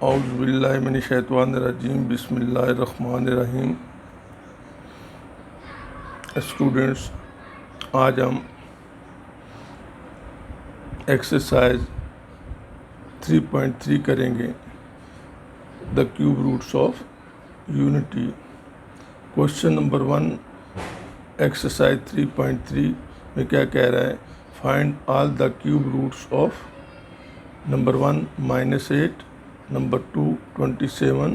औज़ुबिल्लाहि मिनश्शैतानिर्रजीम बिस्मिल्लाहिर्रहमानिर्रहीम। स्टूडेंट्स, आज हम एक्सरसाइज 3.3 करेंगे, the cube roots of unity. Question number 1 exercise 3.3 में क्या कह रहा है? Find all the cube roots of number 1 -8, number 2 27,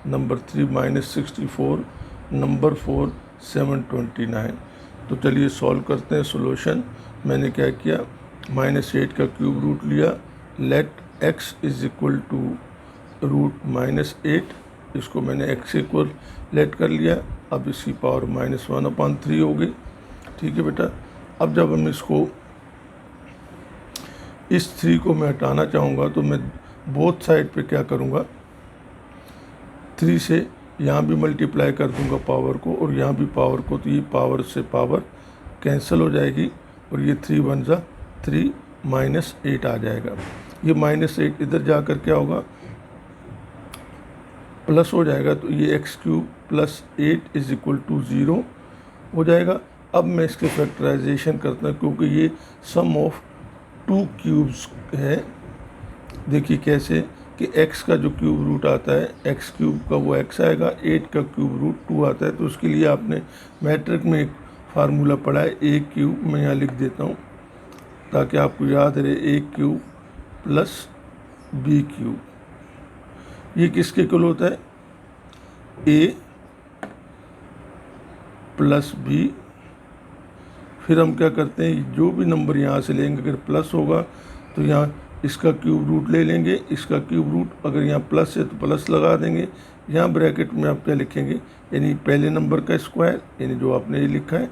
number 3 -64, number 4 729। तो चलिए सॉल्व करते हैं। सॉल्यूशन मैंने क्या किया, -8 का क्यूब रूट लिया। Let x is equal to root -8, इसको मैंने x इक्वल लेट कर लिया। अब इसकी पावर -1/3 होगी। ठीक है बेटा। अब जब हम इसको इस 3 को मैं हटाना चाहूँगा तो मैं बोथ साइड पे क्या करूँगा, 3 से यहाँ भी मल्टीप्लाई कर दूँगा पावर को और यहाँ भी पावर को, तो ये पावर से पावर कैंसिल हो जाएगी और ये 3 1 जा 3 -8 आ जाएगा। ये -8 इधर जाकर क्या होगा, प्लस हो जाएगा। तो ये x³ + 8 इज इक्वल टू 0 हो जाएगा। अब मैं इसके फैक्टराइजेशन करता हूँ क्योंकि ये सम ऑफ 2 क्यूब्स है। देखिए कैसे कि x का जो क्यूब रूट आता है, x³ का वो x आएगा, 8 का क्यूब रूट 2 आता है। तो उसके लिए आपने मैट्रिक में एक फार्मूला पढ़ा है, a³ मैं यहाँ लिख देता हूँ ताकि आपको याद रहे, a³ + b³। ये किसके इक्वल होता है, a + b। फिर हम क्या करते हैं, जो भी नंबर यहाँ से लेंगे, अगर प्लस होगा तो यहाँ इसका क्यूब रूट ले लेंगे, इसका क्यूब रूट अगर यहाँ प्लस है तो प्लस लगा देंगे। यहाँ ब्रैकेट में आप क्या लिखेंगे, यानी पहले नंबर का स्क्वायर, यानी जो आपने ये लिखा है।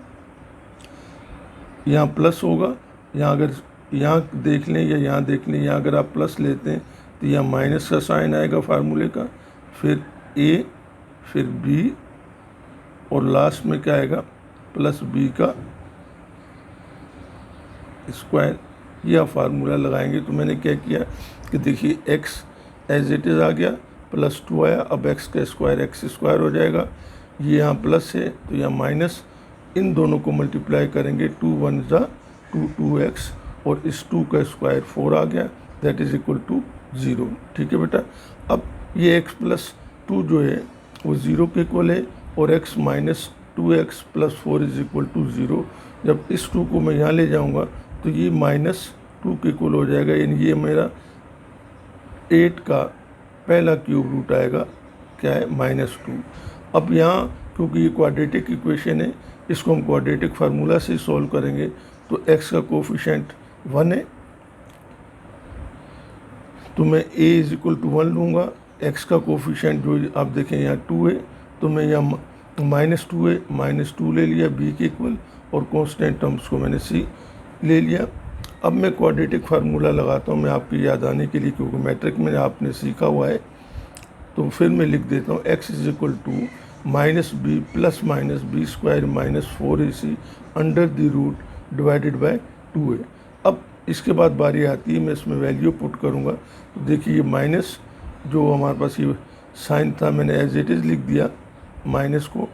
यहाँ प्लस होगा, यहाँ अगर यहाँ देख लें या यहाँ देख लें, यहाँ अगर आप प्लस लेते हैं तो यहाँ माइनस का साइन आएगा फार्मूले का, फिर a, फिर b और लास्ट में क्या आएगा, +b का स्क्वायर। यह फार्मूला लगाएंगे। तो मैंने क्या किया कि देखिए x एज इट इज़ आ गया, +2 आया। अब x का स्क्वायर x² हो जाएगा। ये यहाँ प्लस है तो यहाँ माइनस, इन दोनों को मल्टीप्लाई करेंगे, 2 1 जा 2 2x और इस 2 का स्क्वायर 4 आ गया, दैट इज इक्वल टू 0। ठीक है बेटा। अब ये x + 2 जो है वो 0 के इक्वल है और x - 2x + 4 is equal to 0। जब इस 2 को मैं यहाँ ले जाऊँगा तो ये -2 के इक्वल हो जाएगा, यानी ये मेरा 8 का पहला क्यूब रूट आएगा, क्या है, -2। अब यहाँ क्योंकि ये क्वाड्रेटिक इक्वेशन है, इसको हम क्वाड्रेटिक फार्मूला से सॉल्व करेंगे। तो x का कोफिशिएंट 1 है तो मैं a इज इक्वल टू 1 लूँगा। x का कोफिशिएंट जो आप देखें यहाँ 2 है तो मैं यहाँ -2 है, -2 ले लिया b के इक्वल, और कांस्टेंट टर्म्स को मैंने c ले लिया। अब मैं क्वाड्रेटिक फार्मूला लगाता हूँ, मैं आपकी याद आने के लिए, क्योंकि मैट्रिक में आपने सीखा हुआ है। तो फिर मैं लिख देता हूँ x is equal to -b ± b² - 4ac under the root divided by 2a। अब इसके बाद बारी आती है, मैं इसमें वैल्यू पुट करूँगा। तो देखिए ये माइनस जो हमारे पास ये साइन था, मैंने एज इट इज़ लिख दिया माइनस को,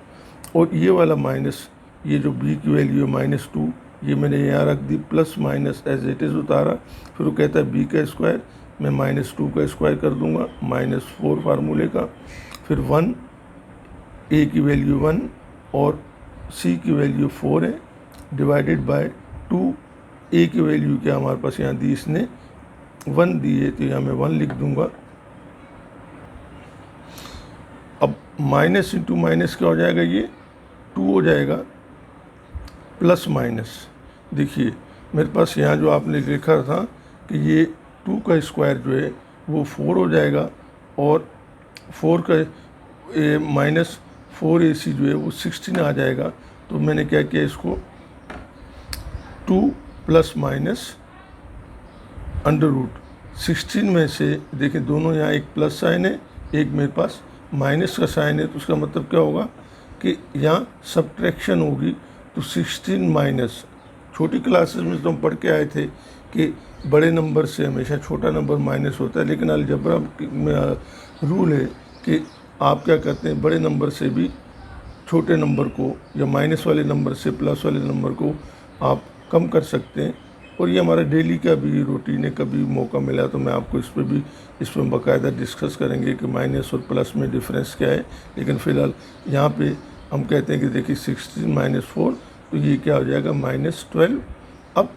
और ये वाला माइनस, ये जो b की वैल्यू है -2, ये मैंने यहाँ रख दी, plus minus as it is उतारा। फिर वो कहता है b का स्क्वायर, मैं -2 का स्क्वायर कर दूंगा, -4 फार्मूले का, फिर 1, a की वैल्यू 1 और c की वैल्यू 4 है, डिवाइडेड बाय 2। a की वैल्यू क्या हमारे पास यहाँ दी, इसने 1 दी है तो यहाँ मैं 1 लिख दूंगा। अब माइनस इंटू माइनस क्या हो जाएगा, ये 2 हो जाएगा, प्लस माइनस। देखिए मेरे पास यहाँ जो आपने लिखा था कि ये 2 का स्क्वायर जो है वो 4 हो जाएगा, और 4 का -4ac जो है वो 16 आ जाएगा। तो मैंने क्या किया, इसको 2 ± √16 में से, देखें दोनों यहाँ एक प्लस साइन है, एक मेरे पास माइनस का साइन है, तो उसका मतलब क्या होगा कि यहाँ सब्ट्रैक्शन होगी। तो 16 माइनस, छोटी क्लासेस में तो हम पढ़ के आए थे कि बड़े नंबर से हमेशा छोटा नंबर माइनस होता है, लेकिन अलजेब्रा में रूल है कि आप क्या करते हैं, बड़े नंबर से भी छोटे नंबर को या माइनस वाले नंबर से प्लस वाले नंबर को आप कम कर सकते हैं। और ये हमारा डेली का भी रूटीन है, कभी मौका मिला तो मैं आपको इस पर बाकायदा डिस्कस करेंगे कि माइनस और प्लस में डिफरेंस क्या है। लेकिन फ़िलहाल यहाँ पे हम कहते हैं कि देखिए 16 माइनस 4, तो ये क्या हो जाएगा -12। अब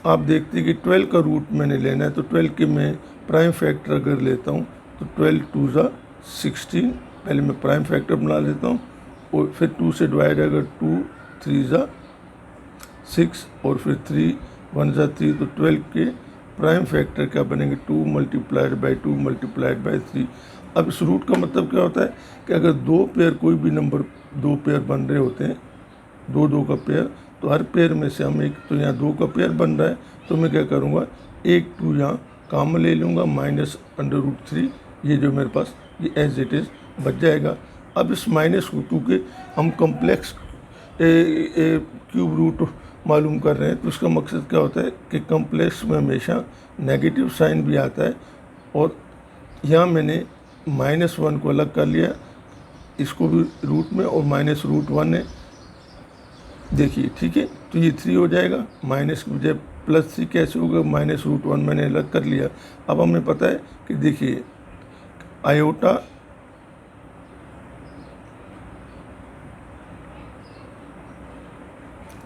आप देखते हैं कि 12 का रूट मैंने लेना है, तो 12 के मैं प्राइम फैक्टर अगर लेता हूँ तो 12 2 ज़ा 16, पहले मैं प्राइम फैक्टर बना लेता हूँ और फिर 2 से डिवाइड, अगर 2 3 ज़ा 6 और फिर 3 1 ज़ा 3, तो 12 के प्राइम फैक्टर क्या बनेंगे, 2 मल्टीप्लाइड बाई 2 मल्टीप्लाइड बाई 3। अब इस रूट का मतलब क्या होता है कि अगर दो पेयर, कोई भी नंबर दो पेयर बन रहे होते हैं, दो दो का पेयर, तो हर पेयर में से हम एक, तो यहाँ 2 का पेयर बन रहा है तो मैं क्या करूँगा, एक 2 यहाँ कॉमन ले लूँगा, -√3, ये जो मेरे पास ये एज इट इज़ बच जाएगा। अब इस -2 के हम कम्प्लेक्स क्यूब रूट मालूम कर रहे हैं, तो उसका मकसद क्या होता है कि कम्प्लेक्स में हमेशा नेगेटिव साइन भी आता है। और यहाँ मैंने -1 को अलग कर लिया, इसको भी रूट में, और -√1 है, देखिए ठीक है। तो ये 3 हो जाएगा, माइनस की बजाय +3 कैसे होगा, -√1 मैंने अलग कर लिया। अब हमें पता है कि देखिए आयोटा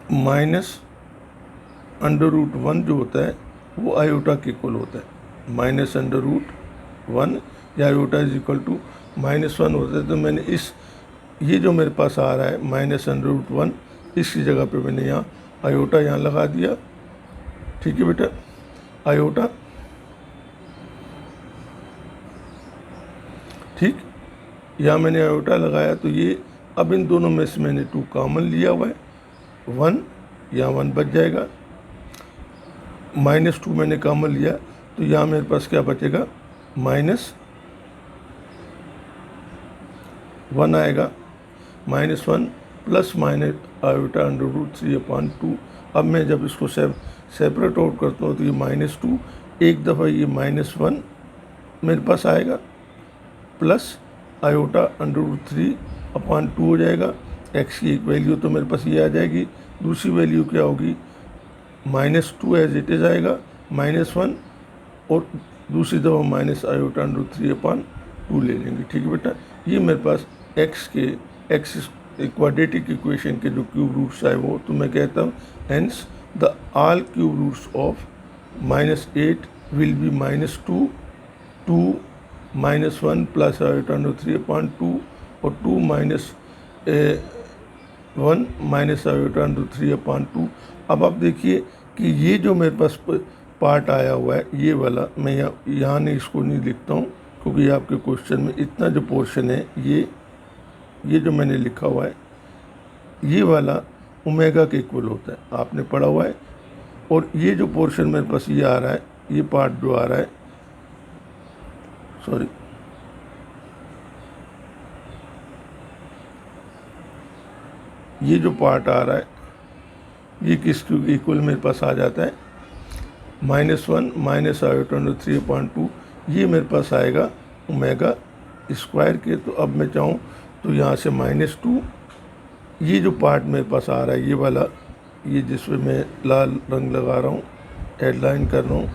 -√1 जो होता है वो आयोटा के इक्वल होता है, -√1 या आयोटा इज इक्वल टू -1 होता है। तो मैंने ये जो मेरे पास आ रहा है -√1, इसकी जगह पे मैंने यहाँ आयोटा यहाँ लगा दिया, ठीक है बेटा, आयोटा, ठीक, यहाँ मैंने आयोटा लगाया। तो ये अब इन दोनों में से मैंने 2 कॉमन लिया हुआ है, 1, यहाँ 1 बच जाएगा, -2 मैंने कॉमन लिया, तो यहाँ मेरे पास क्या बचेगा, -1 आएगा, -1 प्लस माइनस आयोटा √3/2। अब मैं जब इसको सेपरेट आउट करता हूँ तो ये -2, एक दफ़ा ये -1 मेरे पास आएगा, प्लस आयोटा √3/2 हो जाएगा। एक्स की एक वैल्यू तो मेरे पास ये आ जाएगी, दूसरी वैल्यू क्या होगी, -2 एज इट इज़ आएगा, -1 और दूसरी दफ़ा माइनस आयोटा √3/2 ले लेंगे, ठीक है बेटा। ये मेरे पास एक्स क्वाड्रेटिक इक्वेशन के जो क्यूब रूट्स आए वो, तो मैं कहता हूँ hence the all cube roots of -8 will be -2, 2, -1 plus iota √3/2 और 2 -1 माइनस आयोटा √3/2। अब आप देखिए कि ये जो मेरे पास पार्ट आया हुआ है, ये वाला मैं यहाँ नहीं, इसको नहीं लिखता हूँ क्योंकि ये आपके क्वेश्चन में इतना जो पोर्शन है, ये जो मैंने लिखा हुआ है, ये वाला ओमेगा के इक्वल होता है, आपने पढ़ा हुआ है। और ये जो पोर्शन मेरे पास ये आ रहा है, ये पार्ट जो आ रहा है, सॉरी, ये जो पार्ट आ रहा है ये किसके इक्वल मेरे पास आ जाता है, -1 माइनस आयोटा √3/2, ये मेरे पास आएगा ओमेगा स्क्वायर के। तो अब मैं चाहूँ तो यहाँ से -2, ये जो पार्ट मेरे पास आ रहा है, ये वाला, ये जिसमें मैं लाल रंग लगा रहा हूँ, हेडलाइन कर रहा हूँ,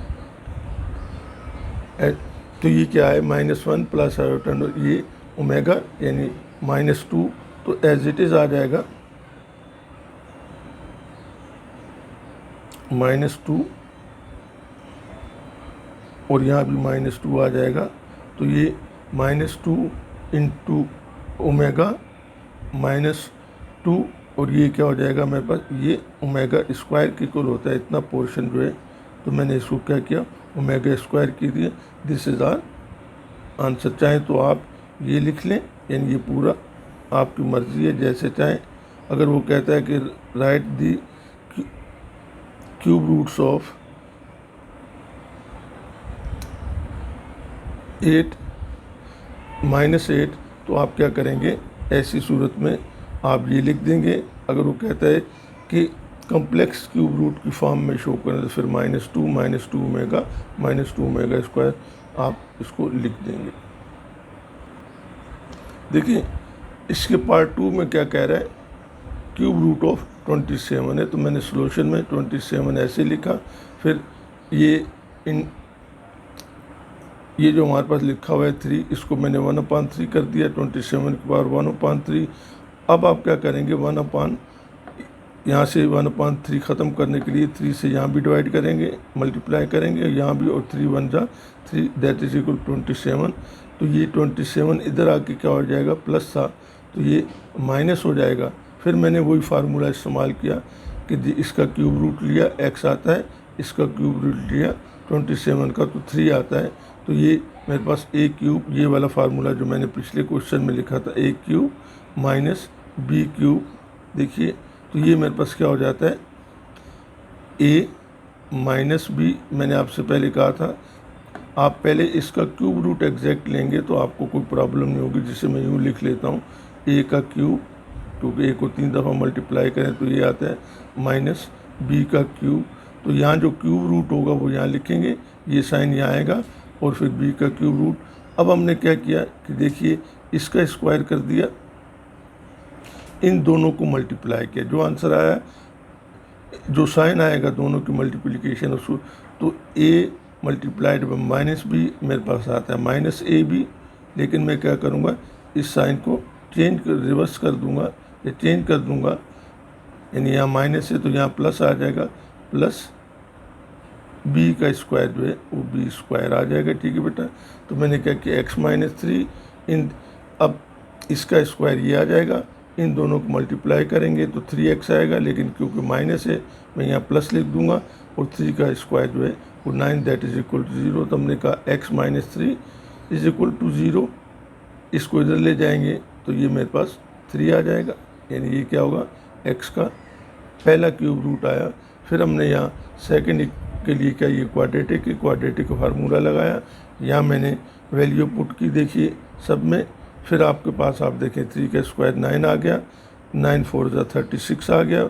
तो ये क्या है, -1 प्लस आयोटा, ये ओमेगा यानी -2, तो एज इट इज़ आ जाएगा -2 और यहाँ भी -2 आ जाएगा। तो ये -2 इंटू ओमेगा -2 और ये क्या हो जाएगा मेरे पास, ये ओमेगा स्क्वायर के इक्वल होता है, इतना पोर्शन जो है। तो मैंने इसको क्या किया, ओमेगा स्क्वायर की दिया। This is our answer. चाहे तो आप ये लिख लें, यानी ये पूरा आपकी मर्ज़ी है, जैसे चाहें। अगर वो कहता है कि write the cube roots of 8 -8, तो आप क्या करेंगे, ऐसी सूरत में आप ये लिख देंगे। अगर वो कहता है कि कम्प्लेक्स क्यूब रूट की फॉर्म में शो करें तो फिर -2 ओमेगा स्क्वायर आप इसको लिख देंगे। देखिए इसके पार्ट 2 में क्या कह रहा है, क्यूब रूट ऑफ 27 है, तो मैंने सॉल्यूशन में 27 ऐसे लिखा। फिर ये जो हमारे पास लिखा हुआ है 3, इसको मैंने 1/3 कर दिया, 27 की पावर 1/3। अब आप क्या करेंगे, यहाँ से 1/3 ख़त्म करने के लिए 3 से यहाँ भी डिवाइड करेंगे, मल्टीप्लाई करेंगे यहाँ भी, और 3 1 जा 3, दैट इज इक्वल 27। तो ये 27 इधर आके क्या हो जाएगा, प्लस था तो ये माइनस हो जाएगा। फिर मैंने वही फार्मूला इस्तेमाल किया कि इसका क्यूब रूट लिया, x आता है, इसका क्यूब रूट लिया 27 का तो 3 आता है। तो ये मेरे पास a क्यूब, ये वाला फार्मूला जो मैंने पिछले क्वेश्चन में लिखा था, a cube minus b cube, देखिए तो ये मेरे पास क्या हो जाता है, a माइनस b। मैंने आपसे पहले कहा था आप पहले इसका क्यूब रूट एग्जैक्ट लेंगे तो आपको कोई प्रॉब्लम नहीं होगी, जिसे मैं यूँ लिख लेता हूँ a का क्यूब, क्योंकि a को 3 दफ़ा मल्टीप्लाई करें तो ये आता है माइनस b का क्यूब। तो यहाँ जो क्यूब रूट होगा वो यहाँ लिखेंगे, ये साइन यहाँ आएगा, और फिर b का क्यूब रूट। अब हमने क्या किया कि देखिए इसका स्क्वायर कर दिया, इन दोनों को मल्टीप्लाई किया, जो आंसर आया, जो साइन आएगा दोनों की मल्टीप्लिकेशन उसको, तो a multiplied by minus b मेरे पास आता है माइनस ए बी। लेकिन मैं क्या करूँगा, इस साइन को रिवर्स कर दूँगा या चेंज कर दूँगा, यानी यहाँ माइनस है तो यहाँ प्लस आ जाएगा, प्लस b का स्क्वायर जो है वो b स्क्वायर आ जाएगा। ठीक है बेटा, तो मैंने क्या किया, x माइनस 3 अब इसका स्क्वायर ये आ जाएगा, इन दोनों को मल्टीप्लाई करेंगे तो 3x आएगा, लेकिन क्योंकि माइनस है मैं यहाँ प्लस लिख दूंगा, और 3 का स्क्वायर जो है वो 9, दैट इज इक्वल टू 0। तो हमने कहा x minus 3 is equal to 0, इसको इधर ले जाएंगे तो ये मेरे पास 3 आ जाएगा, यानी ये क्या होगा, x का पहला क्यूब रूट आया। फिर हमने यहाँ सेकंड के लिए क्या, ये क्वाड्रेटिक का फार्मूला लगाया, यहाँ मैंने वैल्यू पुट की, देखिए सब में। फिर आपके पास आप देखें 3 का स्क्वायर 9 आ गया, 9 4 जा 36 आ गया,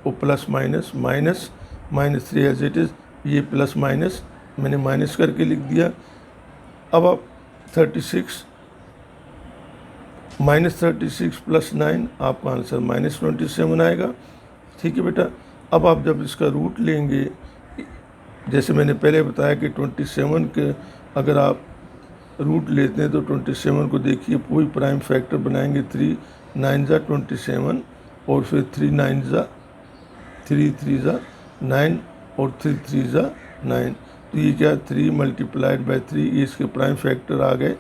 वो plus minus 3 as it is, ये प्लस माइनस मैंने माइनस करके लिख दिया। अब आप 36 प्लस 9 आपका आंसर -27 आएगा। ठीक है बेटा, अब आप जब इसका रूट लेंगे, जैसे मैंने पहले बताया कि 27 के अगर आप रूट लेते हैं तो 27 को देखिए कोई प्राइम फैक्टर बनाएंगे, 3 9 जा 27, और फिर 3 9 जा 3 9, और 3 3 जा 9। तो ये क्या, 3 मल्टीप्लाइड बाई 3, ये इसके प्राइम फैक्टर आ गए।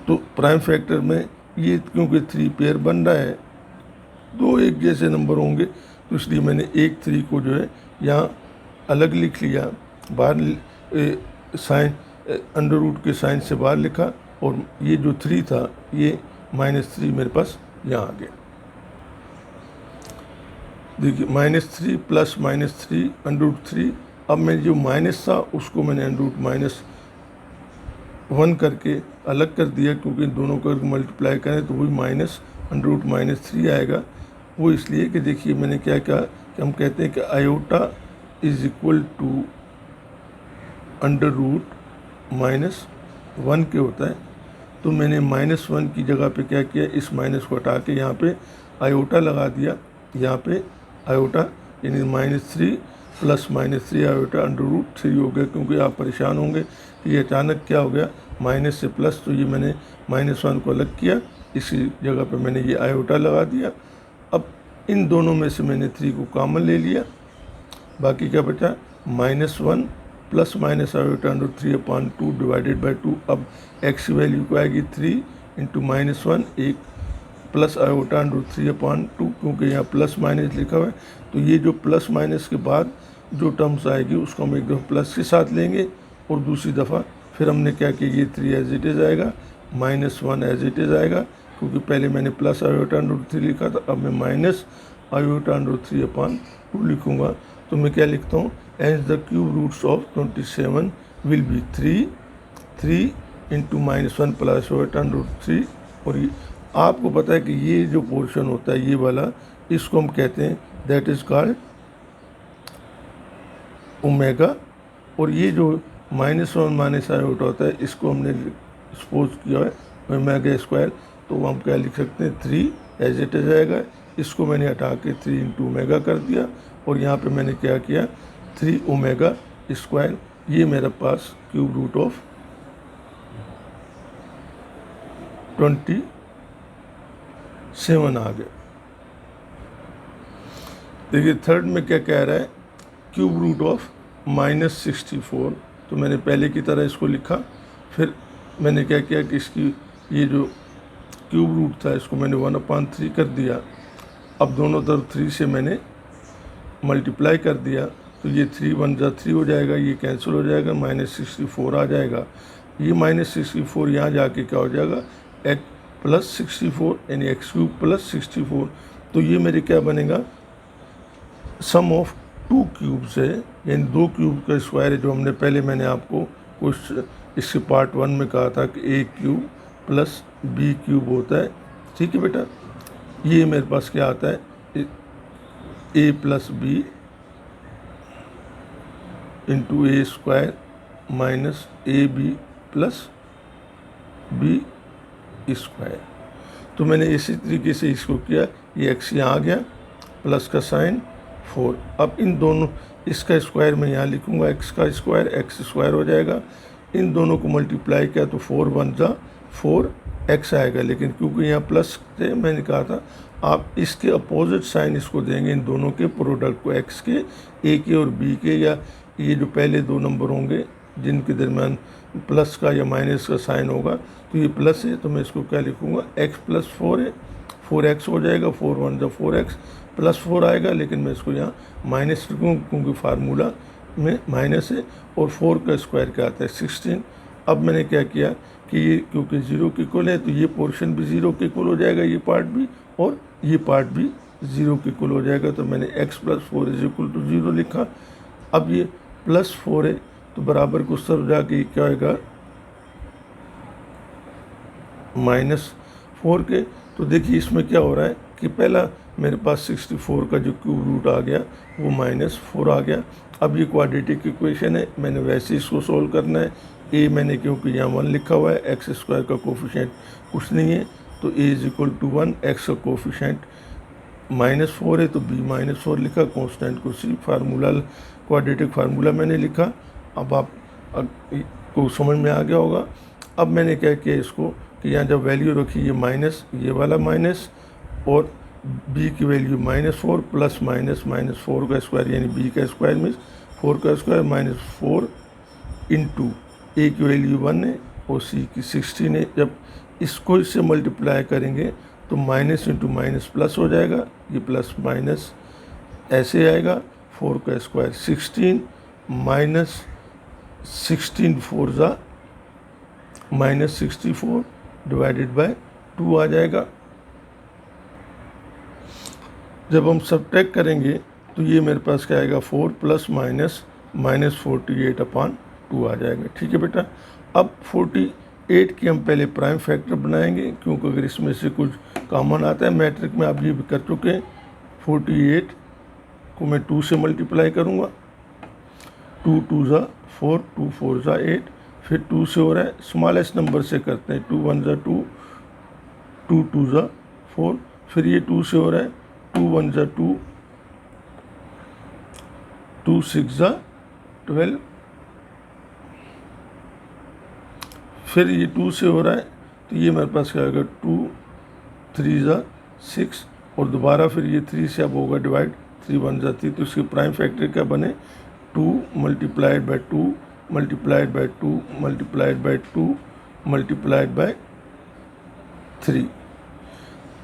तो प्राइम फैक्टर में ये क्योंकि 3 पेयर बन रहा है, 2 एक जैसे नंबर होंगे, तो इसलिए मैंने एक 3 को जो है यहाँ अलग लिख लिया, बाहर साइन अंडर रूट के साइन से बाहर लिखा, और ये जो 3 था ये -3 मेरे पास यहाँ आ गया। देखिए -3 प्लस -3 अंडर रूट 3। अब मैं जो माइनस था उसको मैंने अंडर रूट -1 करके अलग कर दिया, क्योंकि इन दोनों को मल्टीप्लाई करें तो वही माइनस अंडर रूट -3 आएगा। वो इसलिए कि देखिए मैंने क्या कहा कि हम कहते हैं कि iota is equal to under root -1 के होता है। तो मैंने -1 की जगह पे क्या किया, इस माइनस को हटा के यहाँ पे आयोटा लगा दिया, यहाँ पे आयोटा, यानी -3 प्लस -3 आयोटा अंडर रूट 3 हो गया। क्योंकि आप परेशान होंगे कि ये अचानक क्या हो गया, माइनस से प्लस, तो ये मैंने -1 को अलग किया, इसी जगह पे मैंने ये आयोटा लगा दिया। अब इन दोनों में से मैंने 3 को कॉमन ले लिया, बाकी क्या बचा, -1 plus minus iota under 3/2 divided by 2। अब x की वैल्यू को आएगी 3 इंटू -1, एक प्लस आयोटा अंडर 3/2, क्योंकि यहाँ प्लस माइनस लिखा हुआ है, तो ये जो प्लस माइनस के बाद जो टर्म्स आएगी उसको हम एक दफ़ा प्लस के साथ लेंगे, और दूसरी दफ़ा फिर हमने क्या किया, ये 3 एज इट इज़ आएगा, -1 एज इट इज़ आएगा, क्योंकि पहले मैंने प्लस आयोटा अंडर 3 लिखा था, अब मैं माइनस आयोटा अंडर 3/2 लिखूँगा। तो मैं क्या लिखता हूँ, as the cube roots of 27 will be 3 into -1 plus iota under 3। और ये आपको पता है कि ये जो पोर्शन होता है ये वाला, इसको हम कहते हैं दैट इज़ कॉल्ड ओमेगा। और ये जो -1 माइनस आयोटा होता है इसको हमने सपोज किया है ओमेगा स्क्वायर, तो हम क्या लिख सकते हैं 3 एज इट इज आएगा। इसको मैंने हटा के 3 इंटू ओमेगा कर दिया और यहाँ पे मैंने क्या किया 3 ओमेगा स्क्वायर, ये मेरे पास क्यूब रूट ऑफ 27 आ गया। देखिए थर्ड में क्या कह रहा है क्यूब रूट ऑफ -64, तो मैंने पहले की तरह इसको लिखा। फिर मैंने क्या किया कि इसकी ये जो क्यूब रूट था इसको मैंने 1/3 कर दिया। अब दोनों तरफ 3 से मैंने मल्टीप्लाई कर दिया, तो ये 3 1 जा 3 हो जाएगा, ये कैंसिल हो जाएगा, -64 आ जाएगा। ये -64 यहाँ जाके क्या हो जाएगा x + 64 यानी x³ + 64। तो ये मेरे क्या बनेगा सम ऑफ 2 क्यूब्स है, यानी 2 क्यूब का स्क्वायर है, जो हमने पहले मैंने आपको कुछ इसके पार्ट 1 में कहा था कि a³ + b³ होता है। ठीक है बेटा, ये मेरे पास क्या आता है a + b into a² minus ab + b²। तो मैंने इसी तरीके से इसको किया, ये x यहाँ आ गया प्लस का साइन 4। अब इन दोनों इसका स्क्वायर मैं यहाँ लिखूँगा, x का स्क्वायर x² हो जाएगा। इन दोनों को मल्टीप्लाई किया तो 4 1 जा 4x आएगा, लेकिन क्योंकि यहाँ प्लस थे मैंने कहा था आप इसके अपोजिट साइन इसको देंगे, इन दोनों के प्रोडक्ट को x के a के और b के, या ये जो पहले 2 नंबर होंगे जिनके दरमियान प्लस का या माइनस का साइन होगा, तो ये प्लस है तो मैं इसको क्या लिखूँगा x + 4 है, 4x हो जाएगा, 4 1 जा 4x +4 आएगा, लेकिन मैं इसको यहाँ माइनस लिखूँ क्योंकि फार्मूला में माइनस है। और 4 का स्क्वायर क्या आता है 16। अब मैंने क्या किया कि ये क्योंकि 0 के इक्वल है तो ये पोर्शन भी 0 के इक्वल हो जाएगा, ये पार्ट भी, और ये पार्ट भी 0 के इक्वल हो जाएगा। तो मैंने x + 4 = 0 लिखा। अब ये +4 है तो बराबर को सब जाके क्या होगा -4 के। तो देखिए इसमें क्या हो रहा है कि पहला मेरे पास 64 का जो क्यूब रूट आ गया वो -4 आ गया। अब ये क्वाड्रेटिक इक्वेशन है, मैंने वैसे इसको सोल्व करना है। a मैंने क्योंकि यहाँ 1 लिखा हुआ है, x² का कोफिशिएंट कुछ नहीं है, तो a = 1, x का कोफिशिएंट -4 है तो b -4 लिखा, कांस्टेंट को c, फार्मूला क्वाड्रेटिक फार्मूला मैंने लिखा। अब आप को समझ में आ गया होगा। अब मैंने क्या किया इसको कि यहाँ जब वैल्यू रखी ये माइनस, ये वाला माइनस, और b की वैल्यू -4 प्लस -4 का स्क्वायर यानी b का स्क्वायर मीन्स 4 का स्क्वायर -4 इंटू a की वैल्यू 1 है और c की 16 है। जब इसको इससे मल्टीप्लाई करेंगे तो माइनस इंटू माइनस प्लस हो जाएगा, ये प्लस माइनस ऐसे आएगा। 4 का स्क्वायर 16 माइनस 16 4 जा -64 डिवाइडेड बाय 2 आ जाएगा। जब हम सब्ट्रैक्ट करेंगे तो ये मेरे पास क्या आएगा 4 + -48/2 आ जाएगा। ठीक है बेटा, अब 48 की हम पहले प्राइम फैक्टर बनाएंगे क्योंकि अगर इसमें से कुछ कॉमन आता है मैट्रिक में, आप ये भी कर चुके हैं। 48 को मैं 2 से मल्टीप्लाई करूँगा, 2 2 जा 4, 2 4 जा 8, फिर 2 से हो रहा है, स्मॉलेस्ट नंबर से करते हैं, 2 1 जा 2, 2 2 जा 4, फिर ये 2 से हो रहा है, 2 1 जा 2, 2 6 जा 12, फिर ये 2 से हो रहा है तो ये मेरे पास क्या होगा 2 3 जा 6, और दोबारा फिर ये 3 से अब होगा डिवाइड, 3 1 जा 3, तो इसके प्राइम फैक्टर क्या बने 2 × 2 multiplied by 2 multiplied by 2 multiplied by 3।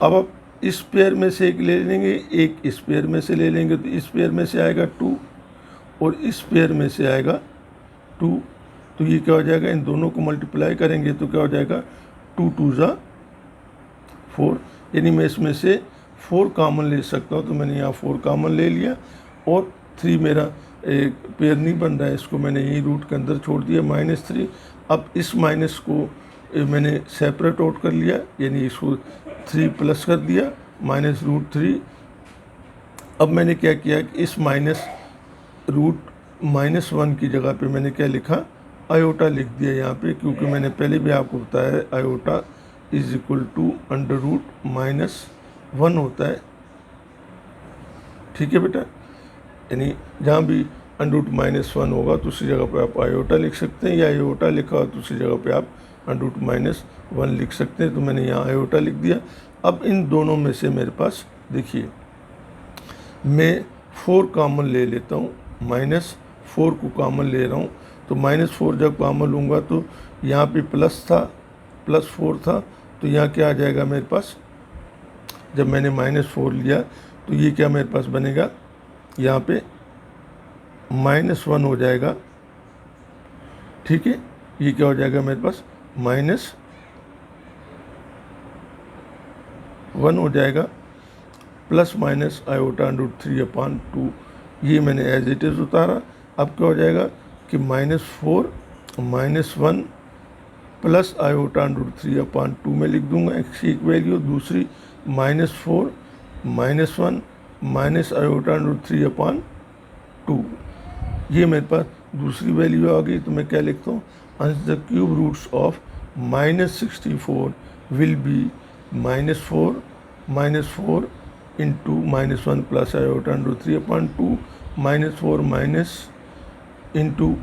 अब आप इस पेयर में से एक ले लेंगे, एक इस पेयर में से ले लेंगे, तो इस पेयर में से आएगा 2 और इस पेयर में से आएगा 2, तो ये क्या हो जाएगा, इन दोनों को मल्टीप्लाई करेंगे तो क्या हो जाएगा 2 2 जा 4, यानी मैं इसमें से 4 कॉमन ले सकता हूँ, तो मैंने यहाँ 4 कॉमन ले लिया और 3 मेरा एक पेयर नहीं बन रहा है, इसको मैंने यही रूट के अंदर छोड़ दिया -3। अब इस माइनस को मैंने सेपरेट आउट कर लिया, यानी इसको 3 प्लस कर दिया -√3 अब मैंने क्या किया कि इस माइनस रूट -1 की जगह पे मैंने क्या लिखा, आयोटा लिख दिया यहाँ पे, क्योंकि मैंने पहले भी आपको बताया है iota is equal to under root -1 होता है। ठीक है बेटा, यानी जहाँ भी अंडर रूट -1 होगा तो उसी जगह पे आप आयोटा लिख सकते हैं, या आयोटा लिखा हो तो उसी जगह पे आप अंडर रूट -1 लिख सकते हैं। तो मैंने यहाँ आयोटा लिख दिया। अब इन दोनों में से मेरे पास देखिए मैं 4 कॉमन ले लेता हूँ, -4 को कॉमन ले रहा हूँ। तो -4 जब कॉमन लूँगा तो यहाँ पे प्लस था, +4 था, तो यहाँ क्या आ जाएगा मेरे पास, जब मैंने -4 लिया तो ये क्या मेरे पास बनेगा, यहाँ पे -1 हो जाएगा। ठीक है, ये क्या हो जाएगा मेरे पास, -1 हो जाएगा, प्लस माइनस आयोटा √3/2, ये मैंने एज इट इज़ उतारा। अब क्या हो जाएगा कि -4 -1 प्लस आयोटा √3/2 में लिख दूंगा x की एक वैल्यू, दूसरी -4 -1 माइनस आयोटा √3/2, ये मेरे पास दूसरी वैल्यू आ गई। तो मैं क्या लिखता हूँ, ans the cube roots of -64 will be -4 into -1 plus iota √3/2 -4 minus into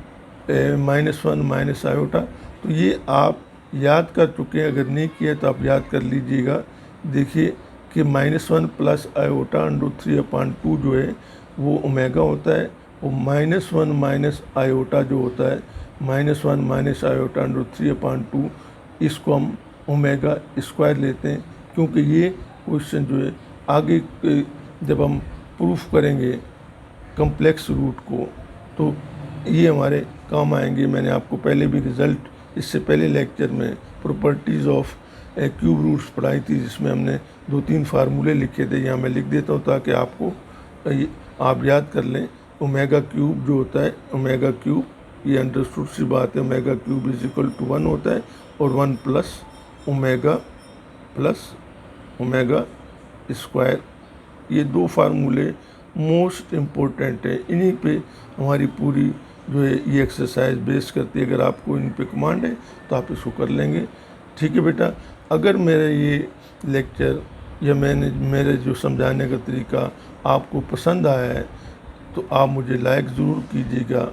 -1 minus iota. तो ये आप याद कर चुके हैं, अगर नहीं किया तो आप याद कर लीजिएगा। देखिए कि -1 प्लस आयोटा √3/2 जो है वो ओमेगा होता है, और -1 माइनस आयोटा जो होता है -1 माइनस आयोटा √3/2, इसको हम ओमेगा स्क्वायर लेते हैं, क्योंकि ये क्वेश्चन जो है आगे जब हम प्रूफ करेंगे कम्प्लेक्स रूट को तो ये हमारे काम आएंगे। मैंने आपको पहले भी रिज़ल्ट इससे पहले लेक्चर में प्रॉपर्टीज़ ऑफ क्यूब रूट्स पढ़ाई थी, जिसमें हमने 2-3 फार्मूले लिखे थे। यहाँ मैं लिख देता हूँ ताकि आपको आप याद कर लें। ओमेगा क्यूब जो होता है, ओमेगा क्यूब, ये अंडरस्टूड सी बात है, omega cube is equal to 1 होता है, और 1 प्लस ओमेगा स्क्वायर। ये 2 फार्मूले मोस्ट इम्पोर्टेंट है, इन्हीं पे हमारी पूरी जो है ये एक्सरसाइज बेस करती है। अगर आपको इन पे कमांड है तो आप इसको कर लेंगे। ठीक है बेटा, अगर मेरा ये लेक्चर या मेरे जो समझाने का तरीका आपको पसंद आया है तो आप मुझे लाइक ज़रूर कीजिएगा,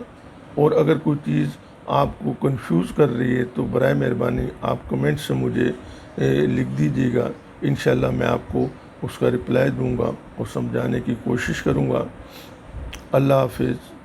और अगर कोई चीज़ आपको कंफ्यूज कर रही है तो बराए मेहरबानी आप कमेंट से मुझे लिख दीजिएगा। इंशाल्लाह मैं आपको उसका रिप्लाई दूंगा और समझाने की कोशिश करूंगा। अल्लाह हाफिज़।